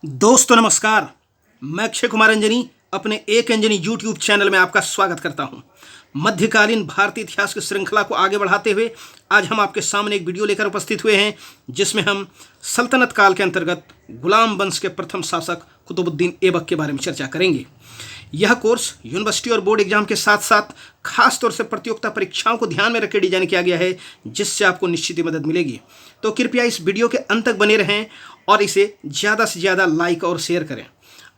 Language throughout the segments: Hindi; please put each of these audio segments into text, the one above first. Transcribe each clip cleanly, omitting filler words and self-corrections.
दोस्तों नमस्कार। मैं अक्षय कुमार अंजनी अपने एक अंजनी यूट्यूब चैनल में आपका स्वागत करता हूं। मध्यकालीन भारतीय इतिहास की श्रृंखला को आगे बढ़ाते हुए आज हम आपके सामने एक वीडियो लेकर उपस्थित हुए हैं, जिसमें हम सल्तनत काल के अंतर्गत गुलाम वंश के प्रथम शासक कुतुबुद्दीन ऐबक के बारे में चर्चा करेंगे। यह कोर्स यूनिवर्सिटी और बोर्ड एग्जाम के साथ साथ खास तौर से प्रतियोगिता परीक्षाओं को ध्यान में रखकर डिजाइन किया गया है, जिससे आपको निश्चित ही मदद मिलेगी। तो कृपया इस वीडियो के अंत तक बने रहें और इसे ज़्यादा से ज़्यादा लाइक और शेयर करें।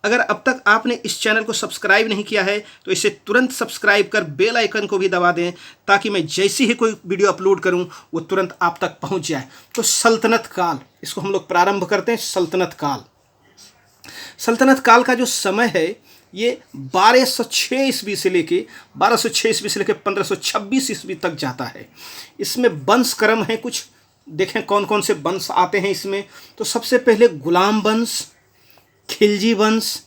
अगर अब तक आपने इस चैनल को सब्सक्राइब नहीं किया है तो इसे तुरंत सब्सक्राइब कर बेल आइकन को भी दबा दें, ताकि मैं जैसे ही कोई वीडियो अपलोड करूं वो तुरंत आप तक पहुंच जाए। तो सल्तनत काल, इसको हम लोग प्रारंभ करते हैं। सल्तनत काल का जो समय है ये 1206 ईस्वी से लेके 1526 ईस्वी तक जाता है। इसमें वंश क्रम है, कुछ देखें कौन कौन से वंश आते हैं इसमें। तो सबसे पहले गुलाम वंश, खिलजी वंश,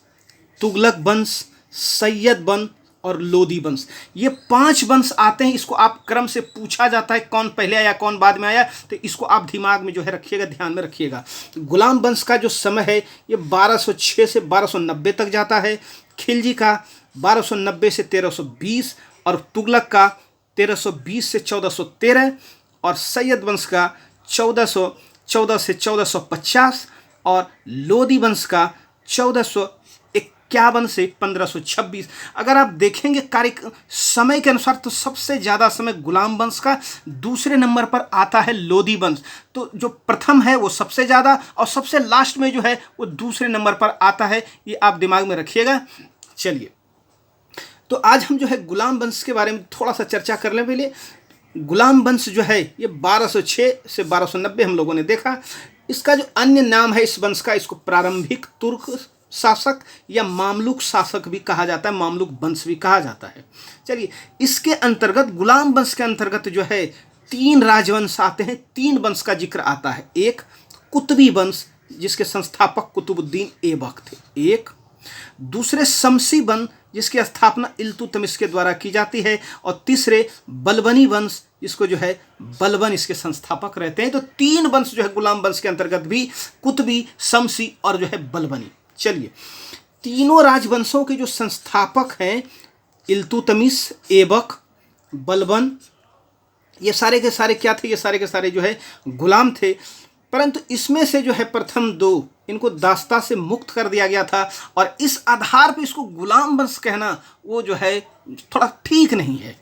तुगलक वंश, सैयद वंश और लोदी वंश, ये 5 वंश आते हैं। इसको आप क्रम से पूछा जाता है कौन पहले आया कौन बाद में आया, तो इसको आप दिमाग में जो है रखिएगा, ध्यान में रखिएगा। गुलाम वंश का जो समय है ये 1206 से 1290 तक जाता है। खिलजी का 1290 से 1320 और तुगलक का 1320 से 1413 और सैयद वंश का 1414 से 1450 और लोदी वंश का 1451 से 1526। अगर आप देखेंगे कार्य समय के अनुसार तो सबसे ज़्यादा समय गुलाम वंश का, दूसरे नंबर पर आता है लोदी वंश। तो जो प्रथम है वो सबसे ज़्यादा और सबसे लास्ट में जो है वो दूसरे नंबर पर आता है, ये आप दिमाग में रखिएगा। चलिए, तो आज हम जो है गुलाम वंश के बारे में थोड़ा सा चर्चा कर लें। पहले गुलाम वंश जो है ये 1206 से 1290 हम लोगों ने देखा। इसका जो अन्य नाम है इस वंश का, इसको प्रारंभिक तुर्क शासक या मामलुक शासक भी कहा जाता है, मामलुक वंश भी कहा जाता है। चलिए, इसके अंतर्गत गुलाम वंश के अंतर्गत जो है 3 राजवंश आते हैं, 3 वंश का जिक्र आता है। एक कुतबी वंश, जिसके संस्थापक कुतुबुद्दीन ऐबक थे। एक दूसरे शमसी वंश, जिसकी स्थापना इल्तुतमिश के द्वारा की जाती है। और तीसरे बलबनी वंश, जिसको जो है बलबन इसके संस्थापक रहते हैं। तो 3 वंश जो है गुलाम वंश के अंतर्गत भी, कुतबी, शमसी और जो है बलबनी। चलिए, तीनों राजवंशों के जो संस्थापक हैं इल्तुतमिश, ऐबक, बलबन, ये सारे के सारे क्या थे? ये सारे के सारे जो है गुलाम थे। परंतु इसमें से जो है प्रथम 2 इनको दास्ता से मुक्त कर दिया गया था, और इस आधार पर इसको गुलाम वंश कहना वो जो है थोड़ा ठीक नहीं है।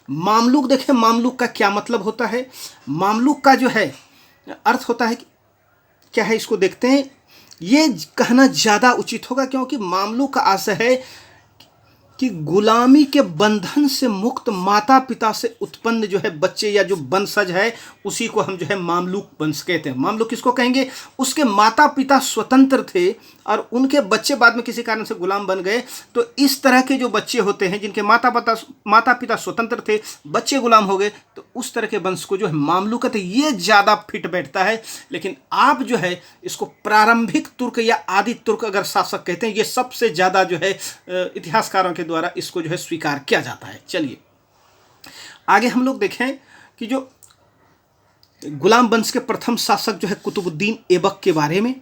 मामलुक, देखें मामलुक का क्या मतलब होता है। मामलुक का जो है अर्थ होता है कि क्या है, इसको देखते हैं। ये कहना ज़्यादा उचित होगा, क्योंकि मामलुक का आशय है कि गुलामी के बंधन से मुक्त माता पिता से उत्पन्न जो है बच्चे या जो वंशज है, उसी को हम जो है मामलुक वंश कहते हैं। मामलुक किसको कहेंगे? उसके माता पिता स्वतंत्र थे और उनके बच्चे बाद में किसी कारण से गुलाम बन गए। तो इस तरह के जो बच्चे होते हैं जिनके माता पिता स्वतंत्र थे, बच्चे गुलाम हो गए, तो उस तरह के वंश को जो है मामलुक कहते हैं। ये ज़्यादा फिट बैठता है। लेकिन आप जो है इसको प्रारंभिक तुर्क या आदि तुर्क अगर शासक कहते हैं, ये सबसे ज़्यादा जो है इतिहासकारों के द्वारा इसको जो है स्वीकार किया जाता है। चलिए आगे हम लोग देखें कि जो गुलाम वंश के प्रथम शासक जो है कुतुबुद्दीन ऐबक के बारे में,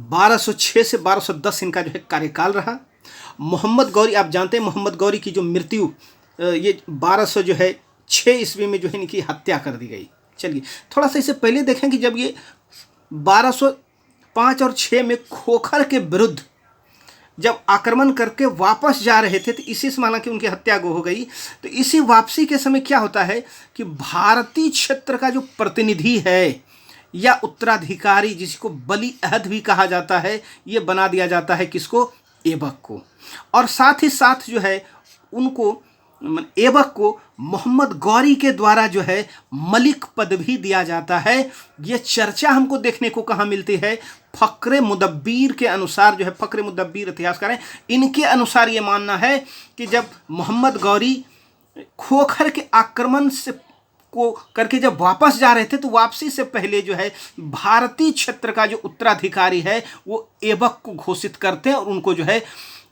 1206 से 1210 इनका जो है कार्यकाल रहा। मोहम्मद गौरी, आप जानते हैं मोहम्मद गौरी की जो मृत्यु ये 1206 ईस्वी में जो है इनकी हत्या कर दी गई। चलिए थोड़ा सा इससे पहले देखें कि जब ये 1205 और 6 में खोखर के विरुद्ध जब आक्रमण करके वापस जा रहे थे, तो इसी से माना कि उनकी हत्या हो गई। तो इसी वापसी के समय क्या होता है कि भारतीय क्षेत्र का जो प्रतिनिधि है या उत्तराधिकारी, जिसको वली अहद भी कहा जाता है, ये बना दिया जाता है किसको? ऐबक को। और साथ ही साथ जो है उनको, ऐबक को मोहम्मद गौरी के द्वारा जो है मलिक पद भी दिया जाता है। ये चर्चा हमको देखने को कहाँ मिलती है? फक्रे मुदब्बिर के अनुसार जो है, फक्रे मुदब्बिर इतिहासकार हैं, इनके अनुसार ये मानना है कि जब मोहम्मद गौरी खोखर के आक्रमण से को करके जब वापस जा रहे थे, तो वापसी से पहले जो है भारतीय क्षेत्र का जो उत्तराधिकारी है वो ऐबक को घोषित करते हैं और उनको जो है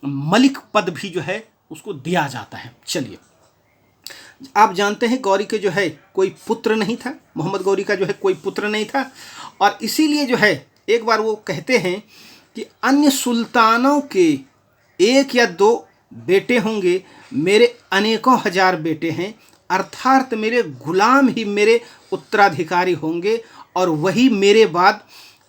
मलिक पद भी जो है उसको दिया जाता है। चलिए, आप जानते हैं गौरी के जो है कोई पुत्र नहीं था, मोहम्मद गौरी का जो है कोई पुत्र नहीं था, और इसीलिए जो है एक बार वो कहते हैं कि अन्य सुल्तानों के एक या दो बेटे होंगे, मेरे अनेकों हजार बेटे हैं, अर्थात मेरे गुलाम ही मेरे उत्तराधिकारी होंगे और वही मेरे बाद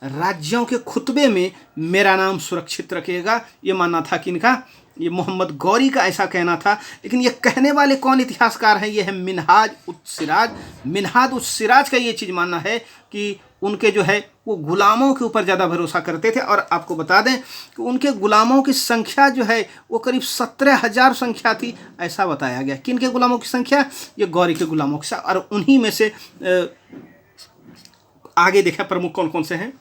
राज्यों के खुतबे में मेरा नाम सुरक्षित रखेगा। ये मानना था किनका? ये मोहम्मद गौरी का ऐसा कहना था। लेकिन ये कहने वाले कौन इतिहासकार हैं? ये है मिनहाज उस सिराज। मिनहाज उस सिराज का ये चीज़ मानना है कि उनके जो है वो गुलामों के ऊपर ज़्यादा भरोसा करते थे। और आपको बता दें कि उनके गुलामों की संख्या जो है वो करीब 17,000 संख्या थी, ऐसा बताया गया। किन के गुलामों की संख्या? ये गौरी के गुलामों की। और उन्हीं में से आगे देखें प्रमुख कौन कौन से हैं।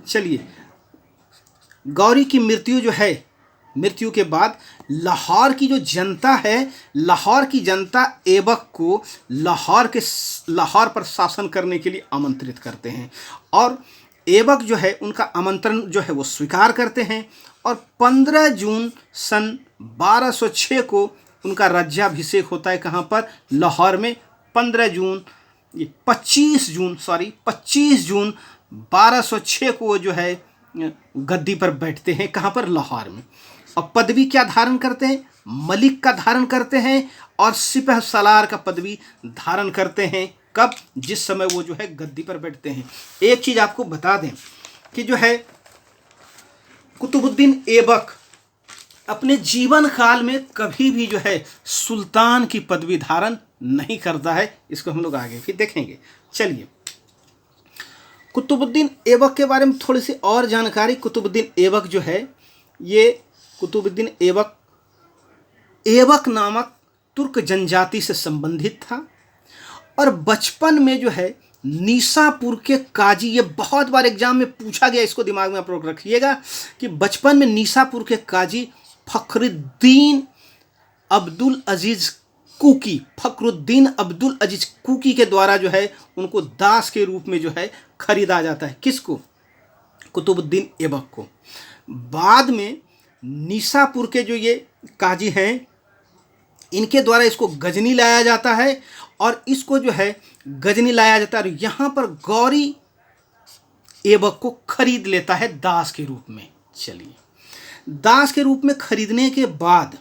चलिए, गौरी की मृत्यु जो है, मृत्यु के बाद लाहौर की जो जनता है, लाहौर की जनता ऐबक को लाहौर पर शासन करने के लिए आमंत्रित करते हैं और ऐबक जो है उनका आमंत्रण जो है वो स्वीकार करते हैं। और 15 जून सन 1206 को उनका राज्याभिषेक होता है। कहाँ पर? लाहौर में। 25 जून 1206 को वो जो है गद्दी पर बैठते हैं। कहाँ पर? लाहौर में। और पदवी क्या धारण करते हैं? मलिक का धारण करते हैं और सिपह सलार का पदवी धारण करते हैं। कब? जिस समय वो जो है गद्दी पर बैठते हैं। एक चीज आपको बता दें कि जो है कुतुबुद्दीन ऐबक अपने जीवन काल में कभी भी जो है सुल्तान की पदवी धारण नहीं करता है। इसको हम लोग आगे फिर देखेंगे। चलिए, कुतुबुद्दीन ऐबक के बारे में थोड़ी सी और जानकारी। कुतुबुद्दीन ऐबक जो है, ये कुतुबुद्दीन ऐबक नामक तुर्क जनजाति से संबंधित था और बचपन में जो है निसापुर के काजी, ये बहुत बार एग्जाम में पूछा गया, इसको दिमाग में आप लोग रखिएगा कि बचपन में निसापुर के काजी फखरुद्दीन अब्दुल अजीज कुकी के द्वारा जो है उनको दास के रूप में जो है खरीदा जाता है। किसको? कुतुबुद्दीन ऐबक को। बाद में निसापुर के जो ये काजी हैं, इनके द्वारा इसको गजनी लाया जाता है और इसको जो है गजनी लाया जाता है और यहाँ पर गौरी ऐबक को खरीद लेता है दास के रूप में। चलिए, दास के रूप में खरीदने के बाद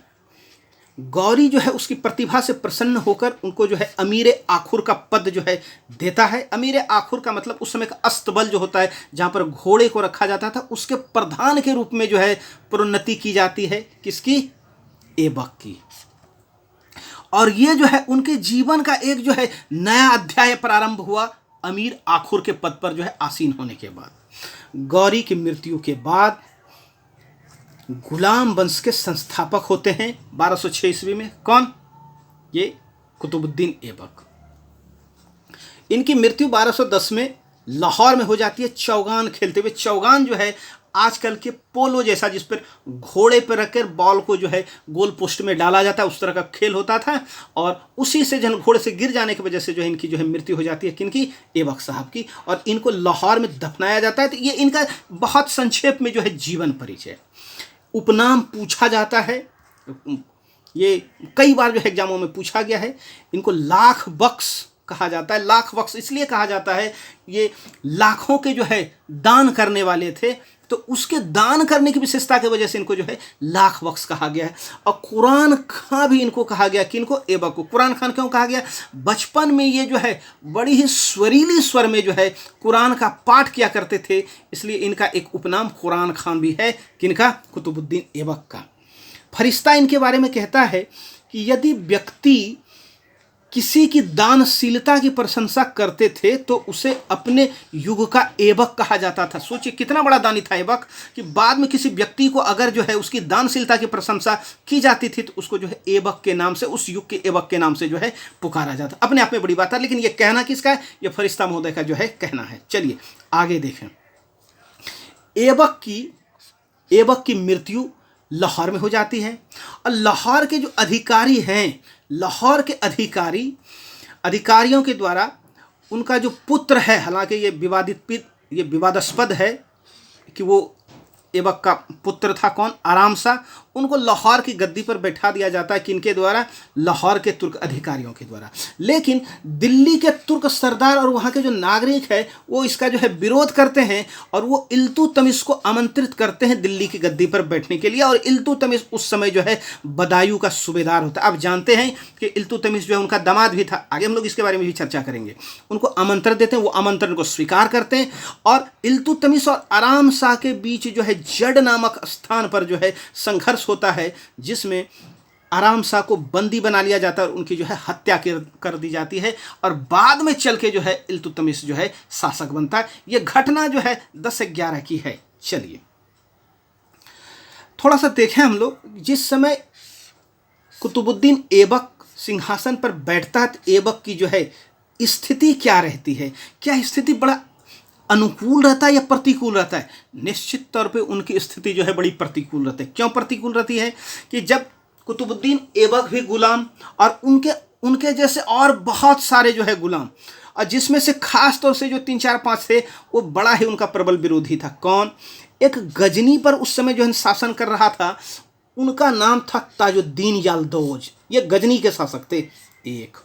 गौरी जो है उसकी प्रतिभा से प्रसन्न होकर उनको जो है अमीर आखुर का पद जो है देता है। अमीर आखुर का मतलब उस समय का अस्तबल जो होता है, जहाँ पर घोड़े को रखा जाता था, उसके प्रधान के रूप में जो है प्रोन्नति की जाती है। किसकी? ऐबक की। और ये जो है उनके जीवन का एक जो है नया अध्याय प्रारंभ हुआ अमीर आखुर के पद पर जो है आसीन होने के बाद। गौरी की मृत्यु के बाद गुलाम वंश के संस्थापक होते हैं 1206 ईस्वी में। कौन? ये कुतुबुद्दीन ऐबक। इनकी मृत्यु 1210 में लाहौर में हो जाती है चौगान खेलते हुए। चौगान जो है आजकल के पोलो जैसा, जिस पर घोड़े पर रखकर बॉल को जो है गोल पोस्ट में डाला जाता है, उस तरह का खेल होता था और उसी से जन घोड़े से गिर जाने की वजह से जो है इनकी जो है मृत्यु हो जाती है। किनकी? ऐबक साहब की। और इनको लाहौर में दफनाया जाता है। तो ये इनका बहुत संक्षेप में जो है जीवन परिचय। उपनाम पूछा जाता है, ये कई बार जो है एग्जामों में पूछा गया है। इनको लाख बख्श कहा जाता है। लाख बख्श इसलिए कहा जाता है, ये लाखों के जो है दान करने वाले थे, तो उसके दान करने की विशेषता की वजह से इनको जो है लाख बख्श कहा गया है। और कुरान खां भी इनको कहा गया। किनको? ऐबक को। कुरान खान क्यों कहा गया? बचपन में ये जो है बड़ी ही स्वरीली स्वर में जो है कुरान का पाठ किया करते थे, इसलिए इनका एक उपनाम कुरान खान भी है। किनका? कुतुबुद्दीन ऐबक का। फरिश्ता इनके बारे में कहता है कि यदि व्यक्ति किसी की दानशीलता की प्रशंसा करते थे तो उसे अपने युग का ऐबक कहा जाता था। सोचिए कितना बड़ा दानी था ऐबक कि बाद में किसी व्यक्ति को अगर जो है उसकी दानशीलता की प्रशंसा की जाती थी तो उसको जो है ऐबक के नाम से, उस युग के ऐबक के नाम से जो है पुकारा जाता। अपने आप में बड़ी बात है, लेकिन ये कहना किसका है? ये फरिश्ता महोदय का जो है कहना है। चलिए आगे देखें। ऐबक की मृत्यु लाहौर में हो जाती है और लाहौर के जो अधिकारी हैं, लाहौर के अधिकारियों के द्वारा उनका जो पुत्र है, हालांकि ये विवादास्पद है कि वो ऐबक का पुत्र था कौन, आराम शाह, उनको लाहौर की गद्दी पर बैठा दिया जाता है किनके द्वारा, लाहौर के तुर्क अधिकारियों के द्वारा। लेकिन दिल्ली के तुर्क सरदार और वहाँ के जो नागरिक है वो इसका जो है विरोध करते हैं और वो इल्तुतमिश को आमंत्रित करते हैं दिल्ली की गद्दी पर बैठने के लिए। और इल्तुतमिश उस समय जो है बदायूं का सूबेदार होता है। आप जानते हैं कि इल्तुतमिश जो है उनका दामाद भी था, आगे हम लोग इसके बारे में भी चर्चा करेंगे। उनको आमंत्रण देते हैं, वो आमंत्रण को स्वीकार करते हैं और इल्तुतमिश और आराम शाह के बीच जो है जड नामक स्थान पर जो है संघर्ष होता है, जिसमें आराम शाह को बंदी बना लिया जाता है और उनकी जो है हत्या कर दी जाती है और बाद में चल के जो है इल्तुतमिश जो है शासक बनता है। ये घटना जो है 10/11 की है। चलिए थोड़ा सा देखें हम लोग, जिस समय कुतुबुद्दीन ऐबक सिंहासन पर बैठता है तो ऐबक की जो है स्थिति क्या रहती है, क्या स्थिति बड़ा अनुकूल रहता है या प्रतिकूल रहता है? निश्चित तौर पे उनकी स्थिति जो है बड़ी प्रतिकूल रहती है। क्यों प्रतिकूल रहती है कि जब कुतुबुद्दीन ऐबक भी गुलाम और उनके जैसे और बहुत सारे जो है गुलाम, और जिसमें से खास तौर से जो 3, 4, 5 थे वो बड़ा ही उनका प्रबल विरोधी था। कौन? एक गजनी पर उस समय जो है शासन कर रहा था, उनका नाम था ताजुद्दीन याल्दोज। ये गजनी के शासक थे। एक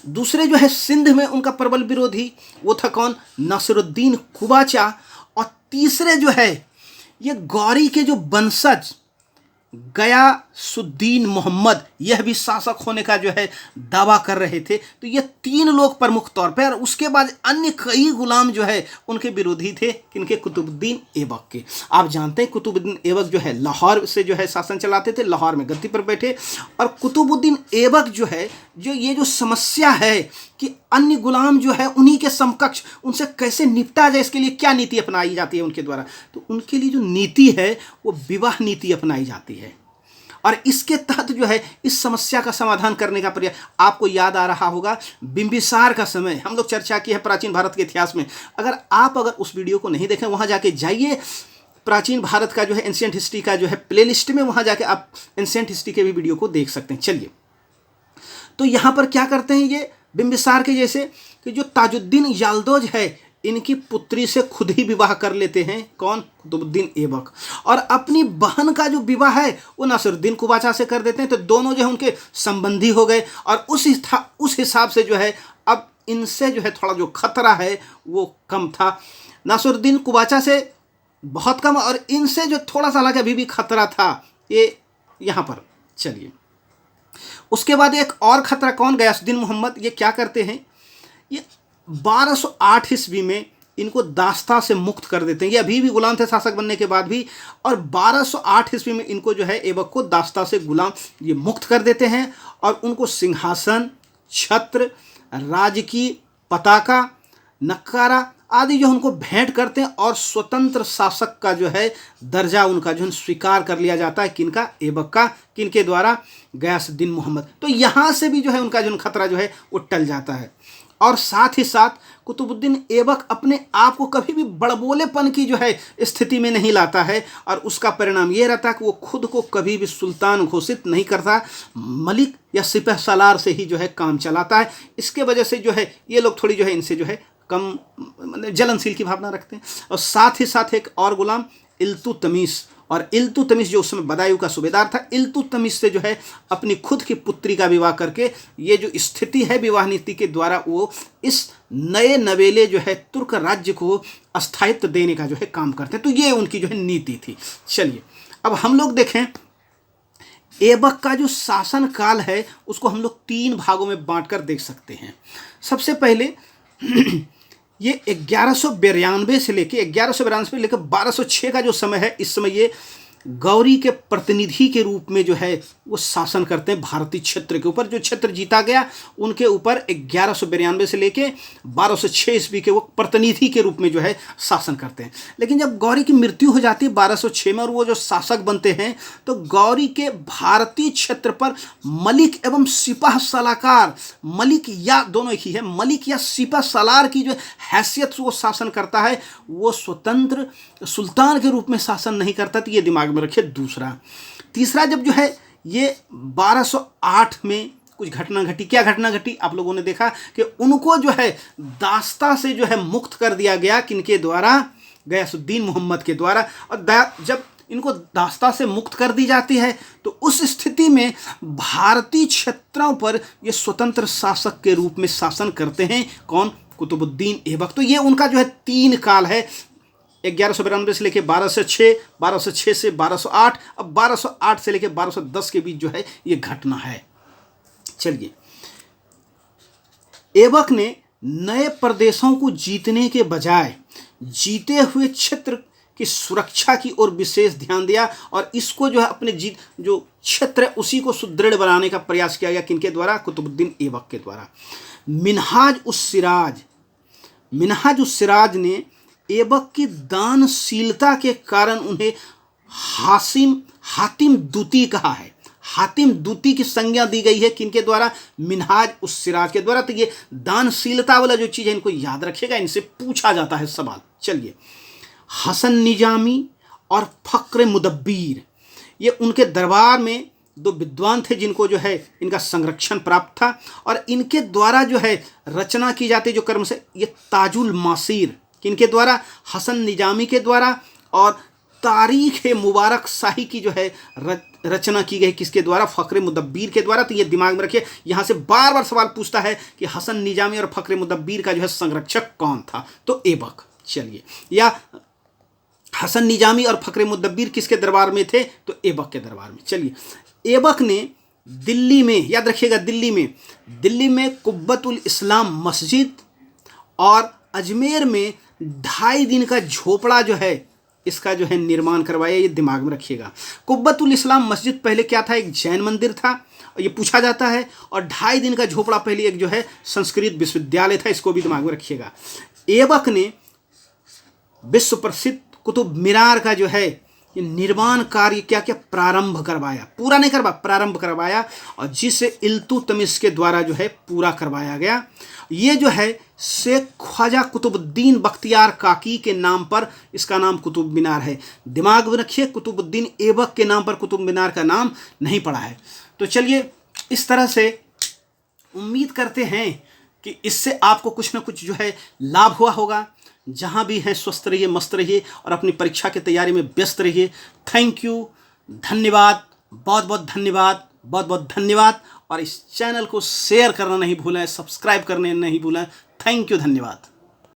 दूसरे जो है सिंध में उनका प्रबल विरोधी वो था कौन? नासिरुद्दीन कुबाचा। और तीसरे जो है ये गौरी के जो वंशज गयासुद्दीन मोहम्मद, यह भी शासक होने का जो है दावा कर रहे थे। तो ये 3 लोग प्रमुख तौर पर, और उसके बाद अन्य कई गुलाम जो है उनके विरोधी थे किनके? कुतुबुद्दीन ऐबक के। आप जानते हैं कुतुबुद्दीन ऐबक जो है लाहौर से जो है शासन चलाते थे, लाहौर में गद्दी पर बैठे। और कुतुबुद्दीन ऐबक जो है ये जो समस्या है कि अन्य गुलाम जो है उन्हीं के समकक्ष उनसे कैसे निपटा जाए, इसके लिए क्या नीति अपनाई जाती है उनके द्वारा, तो उनके लिए जो नीति है वो विवाह नीति अपनाई जाती है। और इसके तहत जो है इस समस्या का समाधान करने का प्रयास, आपको याद आ रहा होगा बिंबिसार का समय हम लोग चर्चा की है प्राचीन भारत के इतिहास में। अगर उस वीडियो को नहीं देखें, वहाँ जाके जाइए, प्राचीन भारत का जो है एंशिएंट हिस्ट्री का जो है प्लेलिस्ट में, वहाँ जाके आप एंशिएंट हिस्ट्री के भी वीडियो को देख सकते हैं। चलिए तो यहाँ पर क्या करते हैं ये बिंबिसार के जैसे कि जो ताजुद्दीन याल्दोज है इनकी पुत्री से खुद ही विवाह कर लेते हैं। कौन? कुतुबुद्दीन ऐबक। और अपनी बहन का जो विवाह है वो नासिरुद्दीन कुबाचा से कर देते हैं। तो दोनों जो है उनके संबंधी हो गए और उस हिसाब से जो है अब इनसे जो है थोड़ा जो खतरा है वो कम था। नासिरुद्दीन कुबाचा से बहुत कम और इनसे जो थोड़ा सा हालांकि अभी भी खतरा था ये यहाँ पर। चलिए उसके बाद एक और खतरा कौन? गयासुद्दीन मोहम्मद। ये क्या करते हैं, ये 1208 ईस्वी में इनको दास्ता से मुक्त कर देते हैं। ये अभी भी गुलाम थे शासक बनने के बाद भी, और 1208 ईस्वी में इनको जो है ऐबक को दास्ता से गुलाम ये मुक्त कर देते हैं और उनको सिंहासन, छत्र, राजकीय पताका, नक्कारा आदि जो उनको भेंट करते हैं और स्वतंत्र शासक का जो है दर्जा उनका जो है स्वीकार कर लिया जाता है। किनका? ऐबक का। किनके द्वारा? गयासुद्दीन मोहम्मद। तो यहाँ से भी जो है उनका जो खतरा जो है वो टल जाता है। और साथ ही साथ कुतुबुद्दीन ऐबक अपने आप को कभी भी बड़बोलेपन की जो है स्थिति में नहीं लाता है और उसका परिणाम ये रहता है कि वो खुद को कभी भी सुल्तान घोषित नहीं करता, मलिक या सिपह सालार से ही जो है काम चलाता है। इसके वजह से जो है ये लोग थोड़ी जो है इनसे जो है कम जलनशील की भावना रखते हैं। और साथ ही साथ एक और गुलाम इल्तुतमिश, और इल्तुतमिश जो उस समय बदायूं का सूबेदार था, इल्तुतमिश से जो है अपनी खुद की पुत्री का विवाह करके ये जो स्थिति है विवाह नीति के द्वारा वो इस नए नवेले जो है तुर्क राज्य को अस्थायित्व देने का जो है काम करते हैं। तो ये उनकी जो है नीति थी। चलिए अब हम लोग देखें ऐबक का जो शासन काल है उसको हम लोग 3 भागों में बांटकर देख सकते हैं। सबसे पहले ये 1192 से लेके 1206 का जो समय है, इस समय ये गौरी के प्रतिनिधि के रूप में जो है वो शासन करते हैं भारतीय क्षेत्र के ऊपर। जो क्षेत्र जीता गया उनके ऊपर 1192 से लेके 1206 ईस्वी के वो प्रतिनिधि के रूप में जो है शासन करते हैं। लेकिन जब गौरी की मृत्यु हो जाती है 1206 में और वो जो शासक बनते हैं तो गौरी के भारतीय क्षेत्र पर मलिक एवं सिपह सलाकार, मलिक या दोनों एक ही है, मलिक या सिपह सलार की जो हैसियत से वो शासन करता है, वो स्वतंत्र सुल्तान के रूप में शासन नहीं करता। तो ये दिमाग में रखिए। दूसरा तीसरा जब जो है ये 1208 में कुछ घटना घटी। क्या घटना घटी? आप लोगों ने देखा कि उनको जो है दास्ता से जो है मुक्त कर दिया गया। किनके द्वारा? गयासुद्दीन मोहम्मद के द्वारा। और जब इनको दास्ता से मुक्त कर दी जाती है तो उस स्थिति में भारतीय क्षेत्रों पर ये स्वतंत्र शासक के रूप में शासन करते हैं। कौन? कुतुबुद्दीन ऐबक। तो ये उनका जो है 3 काल है, 1192 से लेकर 1206, 1206 से 1208, अब 1208 से लेकर 1210 के बीच जो है ये घटना है। चलिए, ऐबक ने नए प्रदेशों को जीतने के बजाय जीते हुए क्षेत्र की सुरक्षा की ओर विशेष ध्यान दिया और इसको जो है अपने जो क्षेत्र है उसी को सुदृढ़ बनाने का प्रयास किया गया। किनके द्वारा? कुतुबुद्दीन ऐबक के द्वारा। मिन्हाज उस सिराज ने ऐबक की दानशीलता के कारण उन्हें हातिम दूती कहा है। हातिम दूती की संज्ञा दी गई है किनके द्वारा? मिन्हाज उस सिराज के द्वारा। तो ये दानशीलता वाला जो चीज़ है इनको याद रखिएगा, इनसे पूछा जाता है सवाल। चलिए, हसन निजामी और फ़क्र मुदब्बिर, ये उनके दरबार में 2 विद्वान थे जिनको जो है इनका संरक्षण प्राप्त था और इनके द्वारा जो है रचना की जाती जो कर्म से, ये ताजुल मासीर किनके द्वारा? हसन निजामी के द्वारा। और तारीख मुबारक शाही की जो है रचना की गई किसके द्वारा? फ़क्र मुदब्बिर के द्वारा। तो ये दिमाग में रखिए, यहाँ से बार बार सवाल पूछता है कि हसन निजामी और फ़क्र मुदब्बिर का जो है संरक्षक कौन था? तो ऐबक। चलिए, या हसन निजामी और फ़क्र मुदब्बिर किसके दरबार में थे? तो ऐबक के दरबार में। चलिए, ऐबक ने दिल्ली में, याद रखिएगा, दिल्ली में कुब्बतुल इस्लाम मस्जिद और अजमेर में 2.5 दिन का झोपड़ा जो है इसका जो है निर्माण करवाया। ये दिमाग में रखिएगा। कुब्बतुल इस्लाम मस्जिद पहले क्या था? एक जैन मंदिर था, ये पूछा जाता है। और 2.5 दिन का झोपड़ा पहले एक जो है संस्कृत विश्वविद्यालय था, इसको भी दिमाग में रखिएगा। ऐबक ने विश्व प्रसिद्ध कुतुब मीनार का जो है ये निर्माण कार्य क्या प्रारंभ करवाया, पूरा नहीं करवाया, प्रारंभ करवाया, और जिसे इल्तुतमिश के द्वारा जो है पूरा करवाया गया। ये जो है शेख ख्वाजा कुतुबुद्दीन बख्तियार काकी के नाम पर इसका नाम कुतुब मीनार है। दिमाग में रखिए, कुतुबुद्दीन ऐबक के नाम पर कुतुब मीनार का नाम नहीं पड़ा है। तो चलिए, इस तरह से उम्मीद करते हैं कि इससे आपको कुछ ना कुछ जो है लाभ हुआ होगा। जहाँ भी हैं स्वस्थ रहिए, मस्त रहिए और अपनी परीक्षा की तैयारी में व्यस्त रहिए। थैंक यू, धन्यवाद, बहुत बहुत धन्यवाद, बहुत बहुत धन्यवाद। और इस चैनल को शेयर करना नहीं भूलें, सब्सक्राइब करने नहीं भूलें। थैंक यू, धन्यवाद।